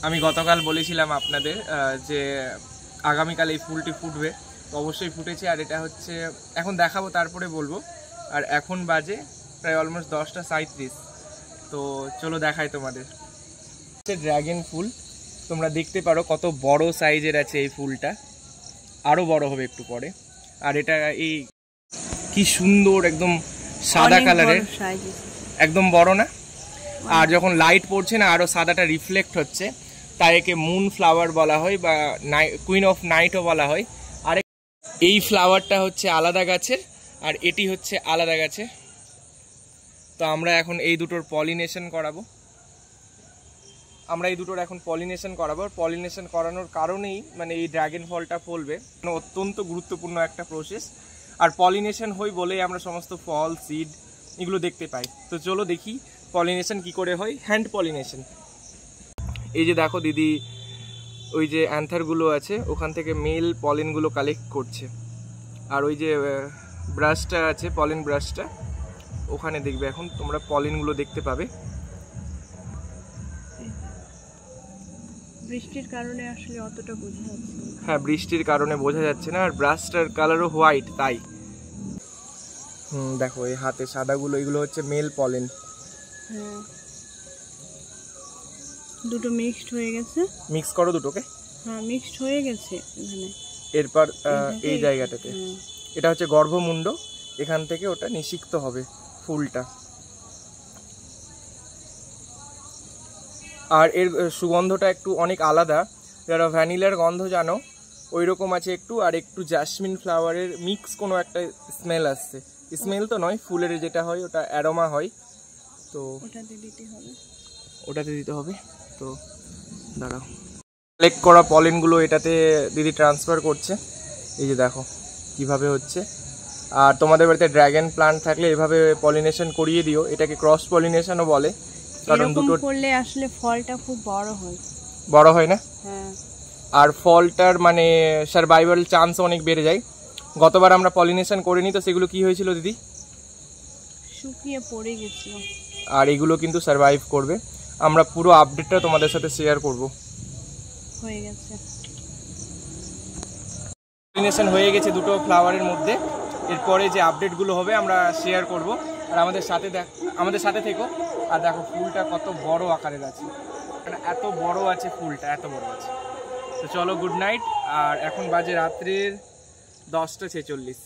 আমি গতকাল বলেছিলাম আপনাদের যে আগামীকাল এই ফুলটি ফুটবে, অবশ্যই ফুটেছে। আর এটা হচ্ছে এখন দেখাবো, তারপরে বলবো। আর এখন বাজে প্রায় অলমোস্ট 10:37। তো চলো দেখাই তোমাদের। হচ্ছে ড্রাগন ফুল, তোমরা দেখতে পারো কত বড় সাইজের আছে এই ফুলটা, আরও বড় হবে একটু পরে। আর এটা এই কি সুন্দর একদম সাদা কালারের, একদম বড় না? আর যখন লাইট পড়ছে না আরও সাদাটা রিফ্লেক্ট হচ্ছে, তাই একে মুন ফ্লাওয়ার বলা হয় বা কুইন অফ নাইটও বলা হয়। আর এই ফ্লাওয়ারটা হচ্ছে আলাদা গাছের, আর এটি হচ্ছে আলাদা গাছে। তো আমরা এখন এই দুটোর পলিনেশন করাবো। পলিনেশন করানোর কারণেই মানে এই ড্রাগন ফলটা ফলবে, অত্যন্ত গুরুত্বপূর্ণ একটা প্রসেস। আর পলিনেশন হই বলেই আমরা সমস্ত ফল, সিড এগুলো দেখতে পাই। তো চলো দেখি পলিনেশন কি করে হয়। Hand pollination. এই যে দেখো দিদি, ওই যে অ্যান্থারগুলো আছে ওখান থেকে মেল পলিনগুলো কালেক্ট করছে। আর ওই যে ব্রাশটা আছে, পলিন ব্রাশটা, ওখানে দেখবে এখন তোমরা পলিনগুলো দেখতে পাবে। বৃষ্টির কারণে আসলে অতটা বোঝা যাচ্ছে না। হ্যাঁ, বৃষ্টির কারণে বোঝা যাচ্ছে না। আর ব্রাশটার কালারও হোয়াইট, তাই। দেখো এই হাতে সাদাগুলো, এগুলো হচ্ছে মেল পলিন। হ্যাঁ, দুটো মিক্সড হয়ে গেছে। মিক্স করো দুটোকে। হ্যাঁ, মিক্সড হয়ে গেছে এখানে। এরপর এই জায়গাটাতে এটা হচ্ছে গর্ভমুণ্ড, এখান থেকে ওটা নিষিক্ত হবে ফুলটা। আর এর সুগন্ধটা একটু অনেক আলাদা। যারা ভ্যানিলার গন্ধ জানো ওই রকম আছে একটু, আর একটু জাসমিন ফ্লাওয়ারের মিক্স কোনো একটা স্মেল আসছে। স্মেল তো নয়, ফুলের যেটা হয় ওটা অ্যারোমা হয়। তো ওটাতে দিতে হবে। তো দাঁড়াও, কালেক্ট করা পলিনগুলো এটাতে দিদি ট্রান্সফার করছে। এই যে দেখো কিভাবে হচ্ছে। আর তোমাদের বাড়িতে ড্রাগন প্লান্ট থাকলে এভাবে পলিনেশন করিয়ে দিও। এটাকে ক্রস পলিনেশনও বলে, কারণ দুটো করলে আসলে ফলটা খুব বড় হয় না। হ্যাঁ, আর ফলটার মানে সারভাইভাল চান্স অনেক বেড়ে যায়। গতবার আমরা পলিনেশন করিনি, তো সেগুলো কি হয়েছিল দিদি? শুকিয়ে পড়ে গেছিল। আর এগুলো কিন্তু সারভাইভ করবে। আমরা পুরো আপডেটটা তোমাদের সাথে শেয়ার করব। হয়ে গেছে পলিনেশন হয়ে গেছে দুটো ফ্লাওয়ারের মধ্যে। এরপরে যে আপডেটগুলো হবে আমরা শেয়ার করব। আর আমাদের সাথে থেকো। আর দেখো ফুলটা কত বড় আকারের আছে, মানে এত বড় আছে ফুলটা, এত বড় আছে। তো চলো, গুড নাইট। আর এখন বাজে রাত্রির 10:46।